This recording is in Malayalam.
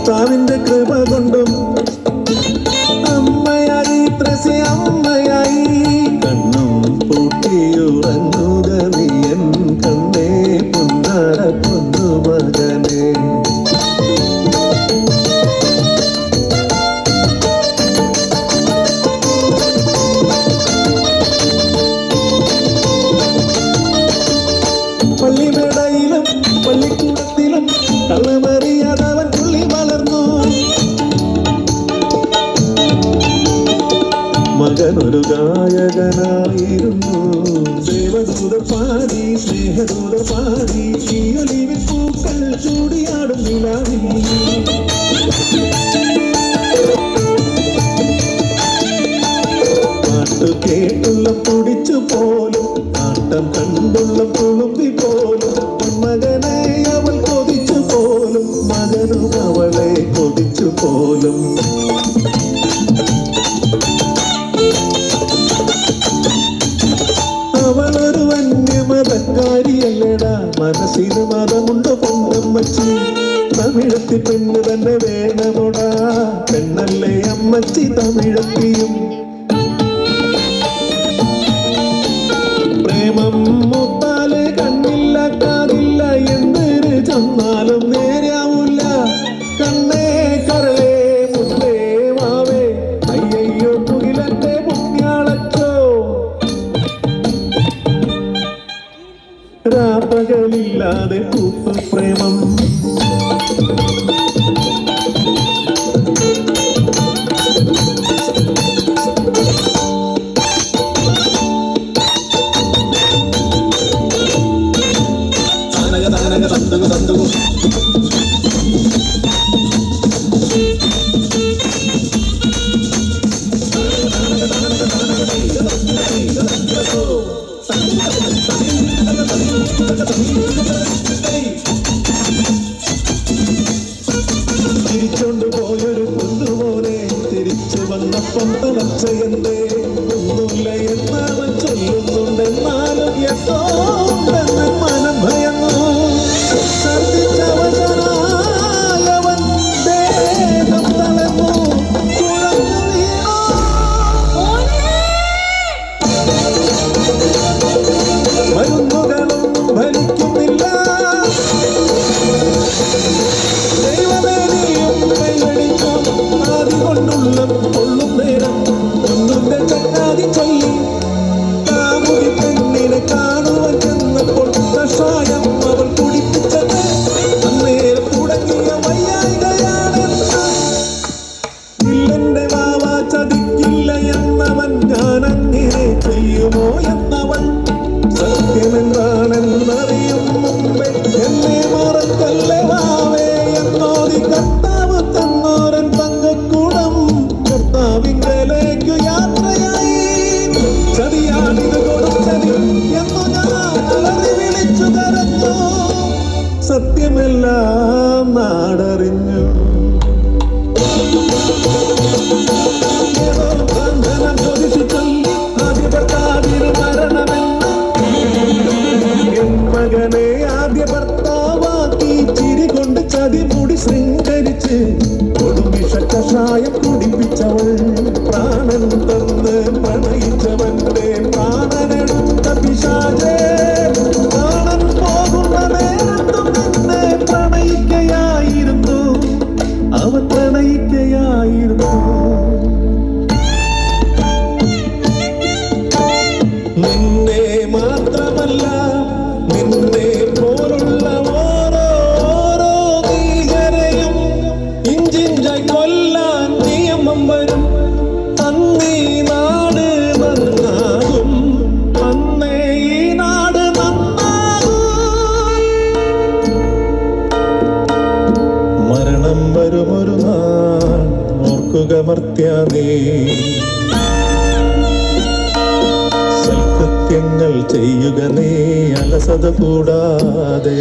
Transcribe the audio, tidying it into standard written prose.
കർത്താവിന്റെ കൃപ കൊണ്ടും അമ്മയായി ത്രസി അമ്മയായി കണ്ണും പൂട്ടിയുറങ്ങുക നീയൻ കണ്ണേ പൊന്നാര പൊന്നു മകനെ. പള്ളിമേടയിലും പള്ളിക്കൂടത്തിലും കള്ളമറിയാതവൻ പുള്ളി വളർന്നു. മകനൊരു ഗായകനായിരുന്നു. ദേവദൂതർ പാടി സ്നേഹദൂതർ പാടി ഈ ഒലിവിൻ പൂക്കൾ ചൂടിയാടും നിലാവിൽ. പാട്ടു കേട്ടുള്ള പൊടിച്ചു പോലും ആട്ടം കണ്ടുള്ള തുളുമ്പി പോലും മകനെ അവൾ കൊതിച്ചു പോലും മകനും അവളെ കൊതിച്ചു പോലും. അവളൊരു വന്യമതക്കാരിയല്ലടാ, മനസ്സിന് മതമുണ്ടോ പൊന്നമ്മച്ചി. തമിഴത്തി പെണ്ണ് തന്നെ വേണമോടാ, പെണ്ണല്ലേ അമ്മച്ചി തമിഴത്തിയും. പ്രേമം മൂത്താല് കണ്ണില്ല കാതില്ല എന്തൊരു ചെന്നാലും നേരാവൂല. കണ്ണേ കരളേ മുത്തേ വാവേ അയ്യയ്യോ പുകിലന്റെ പുണ്യാളച്ചോ. രാപ്പകലില്ലാതെ പൂത്ത പ്രേമം തിരിച്ചോണ്ട് പോയൊരു പൊന്നുപോലെ തിരിച്ചു വന്നപ്പം തളർച്ചയെന്തേ ഒന്നുമില്ല എന്നവൻ ചൊല്ലുന്നുണ്ടെന്നാലും എന്തോണ്ടെന്ന് മനം ഭയന്നു. ഛർദിച്ചവശനായവൻ ദേഹം തളർന്നു കുഴഞ്ഞു വീണു. മരുന്നുകളും ഫലിക്കുന്നില്ല. ദൈവമേനിയും കൈവടിക്കും ആദി കൊണ്ടുള്ള കൊള്ളും നേരം ഒന്നുന്റെ ചങ്ങാതി ചൊല്ലി. കാമുകി പെണ്ണിനെ കാണുവാൻ ചെന്നപ്പോൾ കഷായം അവൾ കുടിപ്പിച്ചത് അന്നേരം തുടങ്ങിയ വയ്യായികയാണെന്ന്. ഇല്ലെന്റെ വാവ ചതിക്കില്ല എന്നവൻ, ഞാനങ്ങനെ ചെയ്യുമോ എന്നവൾ. സത്യമെന്താണെന്നറിയും മുമ്പേ എന്നെ മറക്കല്ലേ വാവേ എന്നോതി കർത്താവ് തന്നോരൻ തങ്കക്കൂടം കർത്താവിങ്കലേക്കു യാത്രയായി. ചതിയാണിത് കൊടുച്ചതി എന്നു ഞാൻ അലറി വിളിച്ചു കരഞ്ഞു. സത്യമെല്ലാം നാടറിഞ്ഞു. ബന്ധനം ചോദിച്ചു ചൊല്ലി ആദ്യ ഭർത്താവിന് മരണമെന്ന്. മകനെ ആദ്യ ഭർത്താവാക്കി ചിരി കൊണ്ട് ചതിമുടി ശൃംഗരിച്ച് കൊടുമിഷ കഷായം കുടിപ്പിച്ചവൾ. പ്രാണൻ തന്ന് പ്രണയിച്ചവന്റെ പ്രാണനെടുത്ത പിശാചേ, പ്രാണൻ പോകുന്ന നേരത്തും നിന്നെ പ്രണയിക്കയായിരുന്നു. അവൻ പ്രണയിക്കയായിരുന്നു. നിന്നെ മാത്രമല്ല നിന്നെ പോലുള്ള ഓരോ നീചരെയും ഇഞ്ചിഞ്ചായി കൊല്ലാൻ നിയമം വരും. അന്നീ നാട് നന്നാകും, അന്നേ ഈ നാട് നന്നാകും. മരണം വരുമൊരു നാൾ ഓർക്കുക മർത്യാനേ. സൽകൃത്യങ്ങൾ ചെയ്യുക നീ അലസത കൂടാതെ.